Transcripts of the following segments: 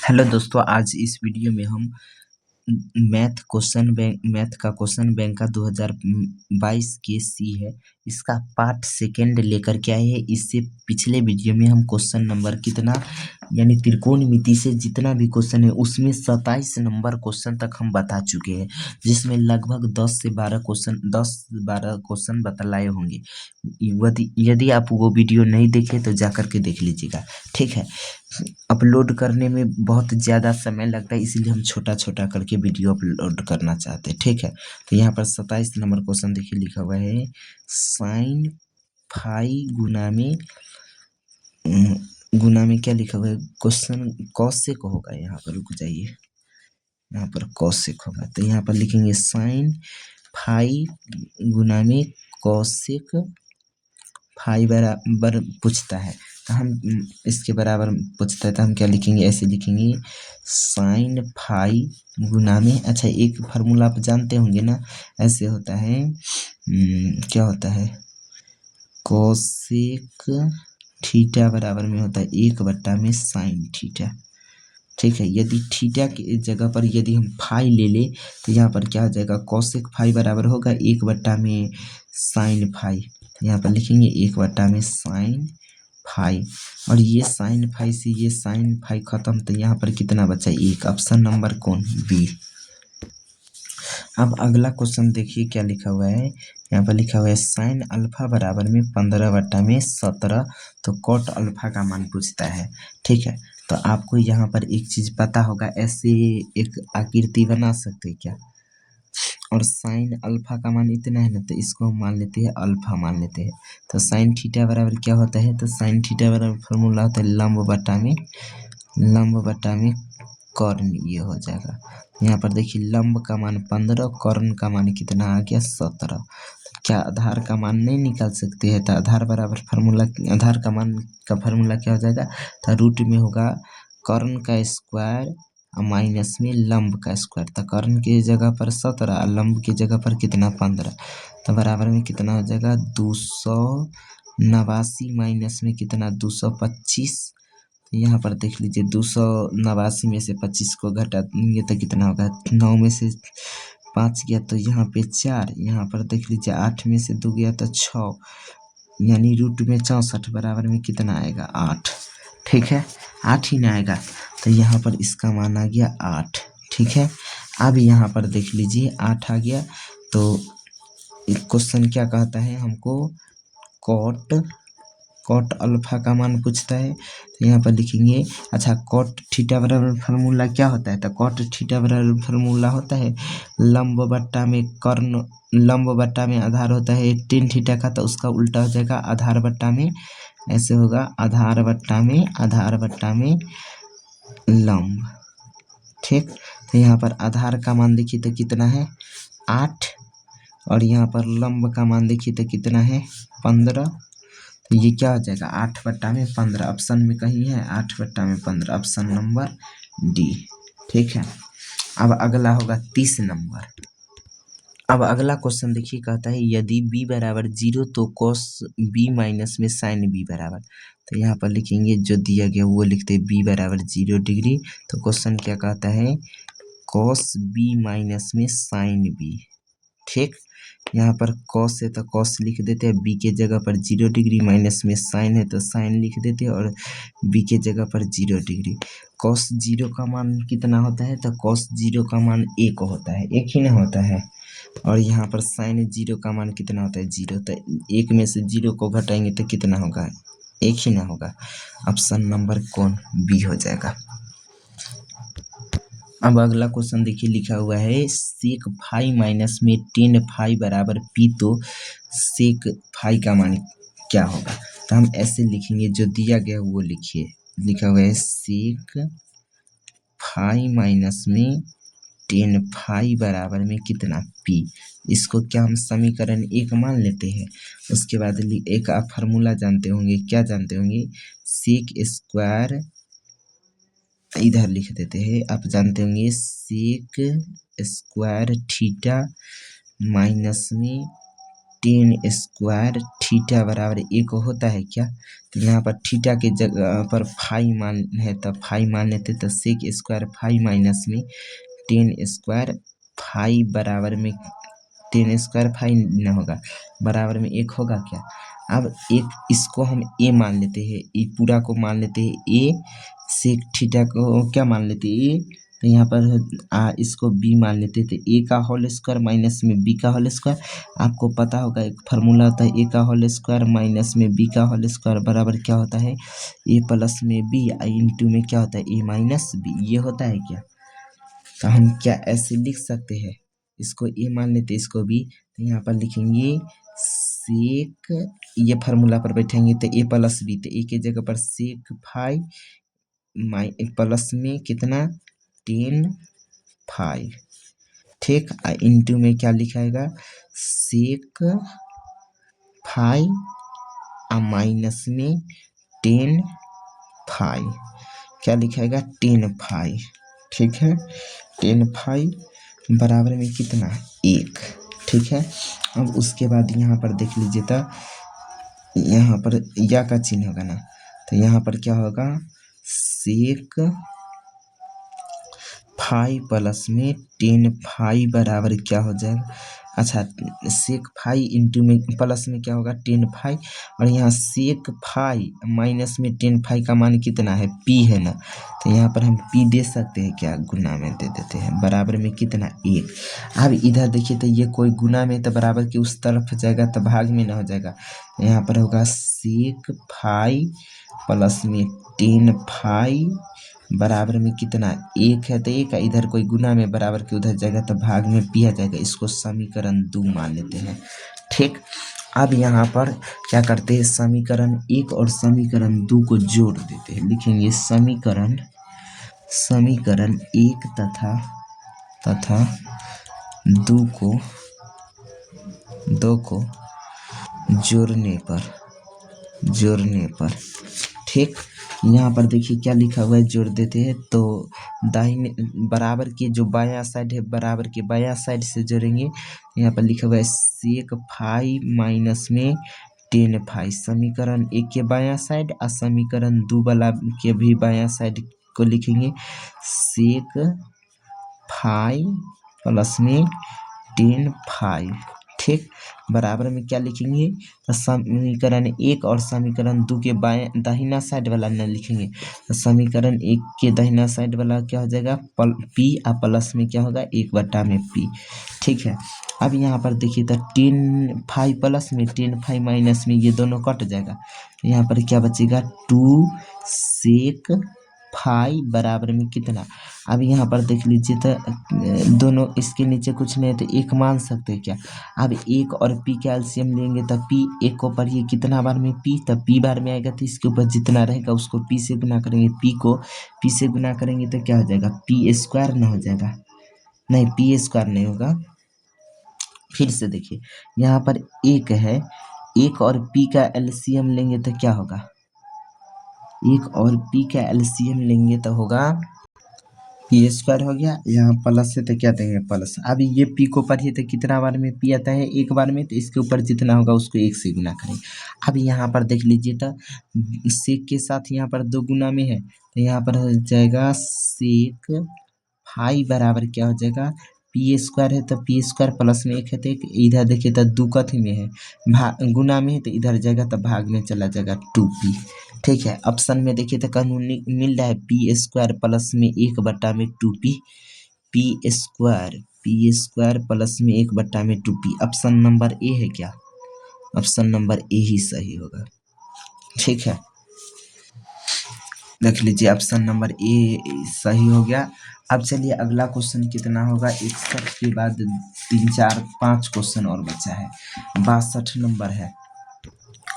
Hello दोस्तों, आज इस वीडियो में हम मैथ का क्वेश्चन बैंक का 2022 के सी है। इसका पार्ट सेकंड लेकर के आए हैं। इससे पिछले वीडियो में हम क्वेश्चन नंबर कितना यानी त्रिकोणमिति से जितना भी क्वेश्चन है उसमें 27 नंबर क्वेश्चन तक हम बता चुके हैं, जिसमें लगभग 10 से 12 क्वेश्चन बतलाए होंगे। यदि आप वो वीडियो नहीं देखे तो जाकर के देख लीजिएगा, ठीक है। अपलोड करने में बहुत ज़्यादा समय लगता है, इसीलिए हम छोटा छोटा करके वीडियो अपलोड करना चाहते हैं, ठीक है। तो यहाँ पर 27 नंबर क्वेश्चन देखिए लिखा हुआ है, साइन फाई गुना में क्या लिखा हुआ है क्वेश्चन, कौशिक होगा। यहाँ पर रुक जाइए, यहाँ पर कौशिक होगा तो यहाँ पर लिखेंगे साइन फाई गुना में कौशिक फाई बराबर पूछता है तो हम इसके बराबर पूछता है तो हम क्या लिखेंगे, ऐसे लिखेंगे साइन फाई गुना में। अच्छा, एक फार्मूला आप जानते होंगे ना, ऐसे होता है क्या होता है, कोसेक थीटा बराबर में होता है 1/में साइन थीटा, ठीक है। यदि थीटा की जगह पर यदि हम फाई ले ले तो यहाँ पर क्या हो जाएगा, कोसेक फाई बराबर होगा 1/में साइन फाई। यहाँ पर लिखेंगे 1/में साइन फाई, और ये साइन फाई से ये साइन फाई खत्म, तो यहाँ पर कितना बचा, एक। ऑप्शन नंबर कौन, बी। अब अगला क्वेश्चन देखिए क्या लिखा हुआ है। यहाँ पर लिखा हुआ है साइन अल्फा बराबर में 15/17, तो कॉट अल्फा का मान पूछता है, ठीक है। तो आपको यहाँ पर एक चीज पता होगा, ऐसे एक आकृति बना सकते हैं क्या, और साइन अल्फा का मान इतना है ना, तो इसको हम मान लेते हैं अल्फा मान लेते हैं। तो साइन थीटा बराबर क्या होता है, तो साइन थीटा बराबर फॉर्मूला होता है लंब बटा में कर्ण, ये हो जाएगा। यहाँ पर देखिए लंब का मान 15, कर्ण का मान कितना आ गया 17। क्या आधार का मान नहीं निकाल सकते हैं, तो आधार बराबर आधार का मान का फार्मूला क्या हो जाएगा, तो रूट में होगा कर्ण का स्क्वायर माइनस में लंब का स्क्वायर। तो कर्ण की जगह पर 17, लंब की जगह पर कितना 15, तो बराबर में कितना हो जाएगा 289 माइनस में कितना 225। यहाँ पर देख लीजिए 289 में से 25 को घटा देंगे तो कितना होगा, 9 में से 5 गया तो यहाँ पे 4, यहाँ पर देख लीजिए 8 में से 2 गया तो 6, यानी रूट में 64 बराबर में कितना आएगा 8, ठीक है। 8 ही ना आएगा, तो यहाँ पर इसका मान आ गया 8, ठीक है। अब यहाँ पर देख लीजिए 8 आ गया, तो क्वेश्चन क्या कहता है हमको, कॉट अल्फा का मान पूछता है। तो यहाँ पर लिखेंगे, अच्छा कॉट थीटा बराबर फार्मूला क्या होता है, तो कॉट थीटा बराबर फार्मूला होता है लंब बट्टा में कर्ण, लंब बट्टा में आधार होता है टेन थीटा का, तो उसका उल्टा हो जाएगा आधार बट्टा में, ऐसे होगा आधार बट्टा में लंब, ठीक। तो यहाँ पर आधार का मान देखिए तो कितना है 8, और यहाँ पर लंब का मान देखिए तो कितना है 15, तो ये क्या हो जाएगा 8/15। ऑप्शन में कहीं है 8/15, ऑप्शन नंबर डी, ठीक है। अब अगला होगा 30 नंबर। अब अगला क्वेश्चन देखिए, कहता है यदि b बराबर 0 तो cos b माइनस में sin b बराबर। तो यहाँ पर लिखेंगे जो दिया गया वो लिखते हैं b बराबर 0 डिग्री। तो क्वेश्चन क्या कहता है, cos b माइनस में sin b, ठीक। यहाँ पर cos है तो cos लिख देते हैं, b के जगह पर 0 डिग्री, माइनस में sin है तो sin लिख देते हैं, और b के जगह पर 0 डिग्री। cos 0 का मान कितना होता है, तो cos 0 का मान 1 होता है, 1 ही ना होता है। और यहाँ पर sin 0 का मान कितना होता है 0, तो 1 में से 0 को घटाएंगे तो कितना होगा, 1 ही ना होगा। ऑप्शन नंबर कौन, बी हो जाएगा। अब अगला क्वेश्चन देखिए लिखा हुआ है सेक फाई माइनस में टेन फाई बराबर पी, तो सेक फाई का मान क्या होगा। तो हम ऐसे लिखेंगे, जो दिया गया वो लिखिए, लिखा हुआ है सेक फाई माइनस में टेन फाई बराबर में कितना पी। इसको क्या हम समीकरण 1 मान लेते हैं। उसके बाद एक आप फार्मूला जानते होंगे, क्या जानते होंगे, सेक स्क्वायर, इधर लिख देते हैं, आप जानते होंगे सेक स्क्वायर थीटा माइनस में टेन स्क्वायर थीटा बराबर 1 होता है क्या? तो यहाँ पर थीटा के जगह पर फाई मान है तो फाई मान लेते, तो सेक स्क्वायर फाई माइनस में टेन स्क्वायर फाई बराबर में टेन स्क्वायर फाई न होगा, बराबर में 1 होगा क्या? अब एक इसको हम ए मान लेते हैं, ये पूरा को मान लेते हैं ए, सेक थीटा को क्या मान लेते हैं ए, तो यहाँ पर इसको बी मान लेते थे, ए का होल स्क्वायर माइनस में बी का होल स्क्वायर। आपको पता होगा एक फार्मूला होता है ए का होल स्क्वायर माइनस में बी का होल स्क्वायर बराबर क्या होता है, ए प्लस में बी इंटू में क्या होता है ए माइनस बी, ये होता है क्या? तो हम क्या ऐसे लिख सकते हैं, इसको ए मान लेते इसको बी, तो यहाँ पर लिखेंगे सेक, ये फार्मूला पर बैठेंगे तो ए प्लस बी, तो ए के जगह पर सेक फाई प्लस में कितना टेन फाई, ठीक। इंटू में क्या लिखाएगा सेक फाई माइनस में टेन फाई, क्या लिखाएगा टेन फाई, ठीक है। टेन फाई बराबर में कितना 1, ठीक है। अब उसके बाद यहाँ पर देख लीजिए तो यहाँ पर या का चिन्ह होगा ना, तो यहाँ पर क्या होगा सेक फाई प्लस में टेन फाई बराबर क्या हो जाएगा, अच्छा सेक फाई इंटू में प्लस में क्या होगा टेन फाई, और यहाँ सेक फाई माइनस में टेन फाई का मान कितना है पी है ना, तो यहाँ पर हम पी दे सकते हैं क्या, गुना में दे देते हैं, बराबर में कितना 1। अब इधर देखिए तो ये कोई गुना में तो बराबर के उस तरफ जाएगा तो भाग में ना हो जाएगा, यहाँ पर होगा सेक फाई प्लस में टेन फाई बराबर में कितना 1 है, तो 1 इधर कोई गुना में बराबर के उधर जाएगा तो भाग में पिया जाएगा, इसको समीकरण 2 मान लेते हैं, ठीक। अब यहाँ पर क्या करते हैं समीकरण 1 और समीकरण 2 को जोड़ देते हैं, लिखेंगे समीकरण 1 तथा 2 को जोड़ने पर ठीक। यहाँ पर देखिए क्या लिखा हुआ है, जोड़ देते हैं तो दाहिने बराबर के जो बायां साइड है बराबर के बायां साइड से जोड़ेंगे, यहाँ पर लिखा हुआ है सेक फाई माइनस में टेन फाई, समीकरण 1 के बायां साइड और समीकरण 2 वाला के भी बायां साइड को लिखेंगे सेक फाई प्लस में टेन फाई, ठीक। बराबर में क्या लिखेंगे तो समीकरण 1 और समीकरण 2 के बाएं दाहिना साइड वाला न लिखेंगे, तो समीकरण 1 के दाहिना साइड वाला क्या हो जाएगा पी और प्लस में क्या होगा 1/p, ठीक है। अब यहाँ पर देखिए तो टेन फाई प्लस में टेन फाई माइनस में ये दोनों कट जाएगा, यहाँ पर क्या बचेगा 2 सेक फाई बराबर में कितना। अब यहाँ पर देख लीजिए तो दोनों इसके नीचे कुछ नहीं है तो 1 मान सकते हैं क्या। अब 1 और p का एलसीएम लेंगे तो p 1 को पढ़िए कितना बार में p, तब p बार में आएगा तो इसके ऊपर जितना रहेगा उसको p से गुना करेंगे, p को p से गुना करेंगे तो क्या हो जाएगा p स्क्वायर ना हो जाएगा, नहीं p स्क्वायर नहीं होगा। फिर से देखिए यहाँ पर 1 है, 1 और p का एलसीएम लेंगे तो क्या होगा, 1 और p का एलसीएम लेंगे तो होगा पी स्क्वायर हो गया, यहाँ प्लस है तो क्या देंगे प्लस। अब ये p को पढ़िए तो कितना बार में p आता है 1 बार में, तो इसके ऊपर जितना होगा उसको 1 से गुना करें। अब यहाँ पर देख लीजिए तो सेक के साथ यहाँ पर 2 गुना में है तो यहाँ पर हो जाएगा सेक फाई बराबर क्या हो जाएगा पी स्क्वायर है तो पी स्क्वायर प्लस में 1 है तो 1, इधर देखिए तो 2 कथी में है गुना में है तो इधर जाएगा तो भाग में चला जाएगा 2p, ठीक है। ऑप्शन में देखिए तो कानूनी मिल रहा है पी स्क्वायर प्लस में 1/2p, पी स्क्वायर प्लस में 1/2p, ऑप्शन नंबर ए है क्या, ऑप्शन नंबर ए ही सही होगा, ठीक है। देख लीजिए ऑप्शन नंबर ए सही हो गया। अब चलिए अगला क्वेश्चन कितना होगा, 61 के बाद 3 4 5 क्वेश्चन और बचा है, 62 नंबर है।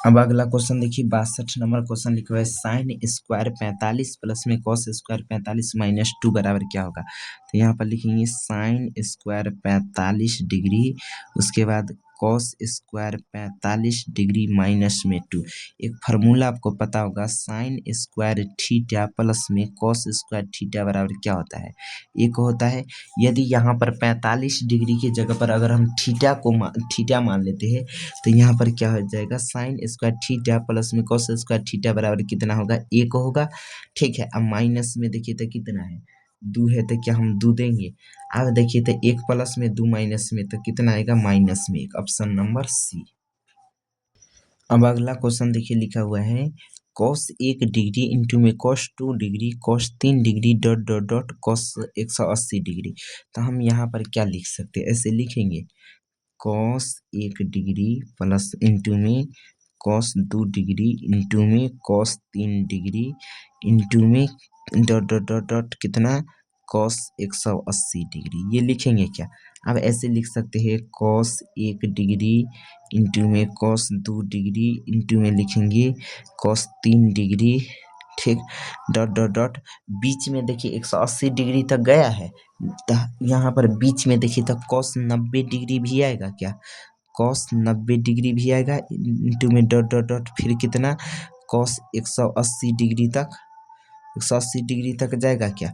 अब अगला क्वेश्चन देखिए 62 नंबर क्वेश्चन लिखा हुआ है साइन स्क्वायर 45 प्लस में कॉस स्क्वायर 45 माइनस 2 बराबर क्या होगा। तो यहाँ पर लिखेंगे साइन स्क्वायर 45 डिग्री, उसके बाद कॉस स्क्वायर 45 डिग्री माइनस में 2। एक फार्मूला आपको पता होगा, साइन स्क्वायर थीटा प्लस में कॉस स्क्वायर थीटा बराबर क्या होता है, एक होता है। यदि यहाँ पर 45 डिग्री की जगह पर अगर हम थीटा मान लेते हैं तो यहाँ पर क्या हो जाएगा, साइन स्क्वायर थीटा प्लस में कॉस स्क्वायर थीटा बराबर कितना होगा, एक होगा। ठीक है, अब माइनस में देखिए तो कितना है, 2 है, तो क्या हम 2 देंगे। अब देखिए तो 1 प्लस में 2 माइनस में तो कितना आएगा, माइनस में 1, ऑप्शन नंबर सी। अब अगला क्वेश्चन देखिए लिखा हुआ है, कॉस 1 डिग्री इंटू में cos 2 degree cos 3 degree dot dot dot cos 180 degree. तो हम यहाँ पर क्या लिख सकते हैं, ऐसे लिखेंगे, कॉस 1 डिग्री प्लस इंटू में कॉस 2 डिग्री इंटू में कॉस 3 डिग्री इंटू में डॉट डॉट डॉट डॉट कितना, कॉस 180 डिग्री, ये लिखेंगे क्या। अब ऐसे लिख सकते हैं, कॉस 1 डिग्री इंटू में कॉस 2 डिग्री इंटू में लिखेंगे कॉस 3 डिग्री, ठीक, डॉट डॉट डॉट बीच में देखिए 180 डिग्री तक गया है, तो यहाँ पर बीच में देखिए तो कॉस 90 डिग्री भी आएगा क्या, कॉस 90 डिग्री भी आएगा इंटू में डॉट डॉट डॉट फिर कितना, कॉस 180 डिग्री तक, 180 डिग्री तक जाएगा क्या।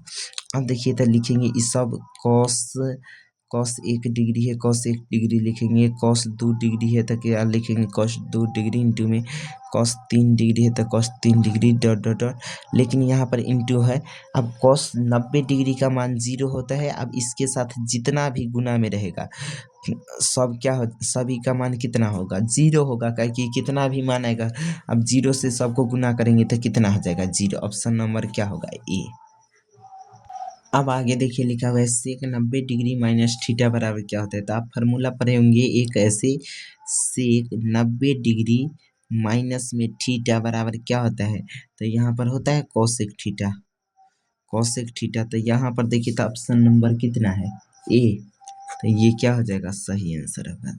अब देखिए तो लिखेंगे इस सब, कॉस 1 डिग्री है, कॉस 1 डिग्री लिखेंगे, कॉस 2 डिग्री है तो क्या लिखेंगे, कॉस 2 डिग्री इंटू में कॉस 3 डिग्री है तो cos 3 degree dot dot dot, लेकिन यहाँ पर इंटू है। अब कॉस 90 डिग्री का मान 0 होता है, अब इसके साथ जितना भी गुना में रहेगा सब क्या हो, सभी का मान कितना होगा, 0 होगा, क्योंकि कितना भी मान आएगा, अब 0 से सबको गुना करेंगे तो कितना हो जाएगा, 0, ऑप्शन नंबर क्या होगा, ए। अब आगे देखिए लिखा हुआ है, सेक 90 डिग्री माइनस थीटा बराबर क्या होता है, तो आप फार्मूला पढ़े होंगे एक ऐसे, सेक 90 डिग्री माइनस में थीटा बराबर क्या होता है, तो यहाँ पर होता है कोसेक थीटा, कोसेक थीटा, तो यहाँ पर देखिए तो ऑप्शन नंबर कितना है, ए, तो ये क्या हो जाएगा, सही आंसर होगा।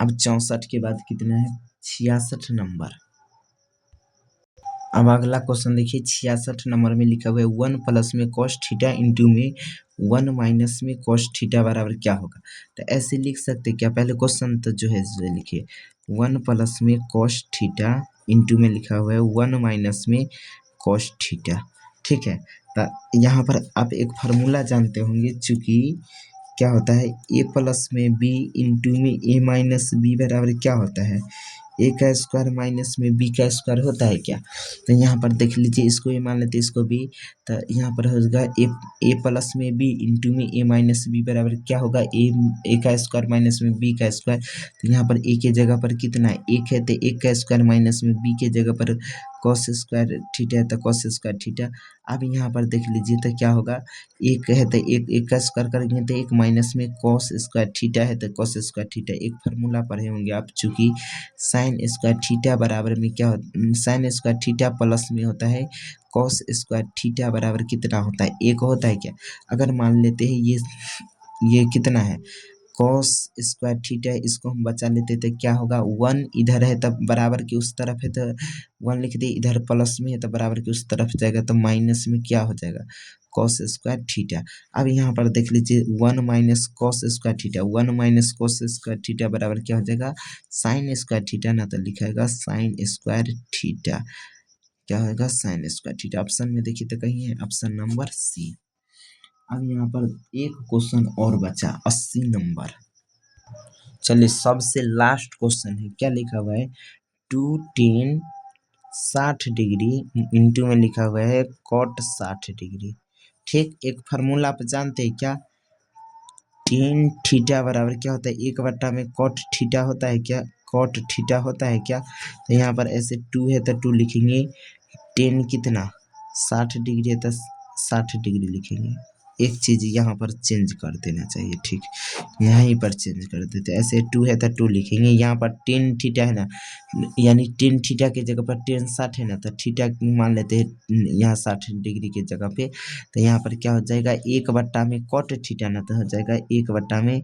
अब 64 के बाद कितना है, 66 नंबर। अब अगला क्वेश्चन देखिए 66 नंबर में लिखा हुआ है, 1 प्लस में कॉस थीटा इंटू में 1 माइनस में कॉस थीटा बराबर क्या होगा, तो ऐसे लिख सकते क्या, पहले क्वेश्चन तो जो है लिखिए, 1 प्लस में कॉस थीटा इंटू में लिखा हुआ है 1 माइनस में कॉस थीटा, ठीक है। तो यहाँ पर आप एक फार्मूला जानते होंगे, चूँकि क्या होता है, ए प्लस में बी इंटू में ए माइनस बी बराबर क्या होता है, ए का स्क्वायर माइनस में बी का स्क्वायर होता है क्या। तो यहाँ पर देख लीजिए, इसको ए मान लेते इसको बी, तो यहाँ पर होगा ए प्लस में बी इंटू में ए माइनस बी बराबर क्या होगा, ए का स्क्वायर माइनस में बी का स्क्वायर, तो यहाँ पर ए के जगह पर कितना है, एक है, तो एक का स्क्वायर माइनस में बी के जगह पर कॉस स्क्वायर थीटा है तो कॉस स्क्वायर थीटा। अब यहाँ पर देख लीजिए तो क्या होगा, एक है तो एक का स्क्वायर करेंगे तो एक माइनस में कॉस स्क्वायर थीटा है तो कॉस स्क्वायर थीटा, एक फार्मूला पढ़े होंगे आप, चूँकि साइन स्क्वायर थीटा बराबर में क्या होता, साइन स्क्वायर थीटा प्लस में होता है कॉस स्क्वायर थीटा बराबर कितना होता है, एक होता है क्या। अगर मान लेते हैं ये कितना है, कॉस स्क्वायर थीटा है, इसको हम बचा लेते तो क्या होगा, 1 इधर है तब बराबर की उस तरफ है तो 1 लिख दिए, इधर प्लस में है तो बराबर की उस तरफ जाएगा तो माइनस में क्या हो जाएगा, कॉस स्क्वायर थीटा। अब यहाँ पर देख लीजिए 1 minus cos square theta, 1 minus cos square theta बराबर क्या हो जाएगा, साइन स्क्वायर थीटा, ना तो लिखाएगा साइन स्क्वायर थीटा, क्या होगा, साइन स्क्वायर थीटा। ऑप्शन में देखिए तो कहीं है, ऑप्शन नंबर सी। अब यहाँ पर एक क्वेश्चन और बचा 80 नंबर, चलिए सबसे लास्ट क्वेश्चन है, क्या लिखा हुआ है, 2 tan 60 डिग्री इंटू में लिखा हुआ है कॉट 60 डिग्री, ठीक। एक फार्मूला आप जानते हैं क्या, टेन थीटा बराबर क्या होता है, 1 में कॉट थीटा होता है क्या, कॉट थीटा होता है क्या। तो यहाँ पर ऐसे 2 है तो 2 लिखेंगे, टेन कितना 60 डिग्री है तो 60 डिग्री लिखेंगे। एक चीज़ यहाँ पर चेंज कर देना चाहिए, ठीक, यहीं पर चेंज कर देते, ऐसे 2 है तो 2 लिखेंगे, यहाँ पर टेन थीटा है ना, यानी टेन थीटा की जगह पर टेन 60 है ना, तो थीटा मान लेते हैं यहाँ 60 डिग्री की जगह पे, तो यहाँ पर क्या हो जाएगा, 1 में कॉट थीटा ना, तो हो जाएगा 1 में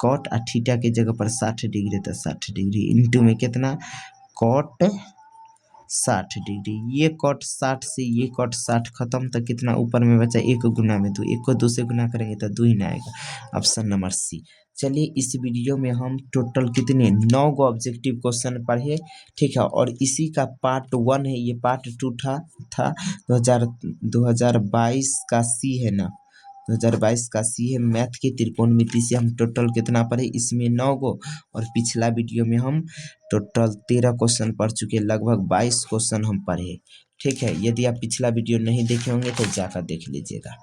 कॉट और थीटा की जगह पर 60 डिग्री, तो 60 डिग्री इंटू में कितना, कॉट 60 डिग्री। ये कॉट 60 से ये कॉट 60 खत्म, तो कितना ऊपर में बचा, 1 गुना में 2, 1 को 2 से गुना करेंगे तो 2 ही ना आएगा। Option number C. चलिए इस वीडियो में हम टोटल कितने 9 गो ऑब्जेक्टिव क्वेश्चन पढ़े, ठीक है। और इसी का पार्ट 1 है, ये पार्ट 2 था 2022 का सी है ना, 2022 का सी है मैथ की त्रिकोणमिति से हम टोटल कितना पढ़े, इसमें 9 गो, और पिछला वीडियो में हम टोटल 13 क्वेश्चन पढ़ चुके, लगभग 22 क्वेश्चन हम पढ़े, ठीक है। यदि आप पिछला वीडियो नहीं देखे होंगे तो जाकर देख लीजिएगा।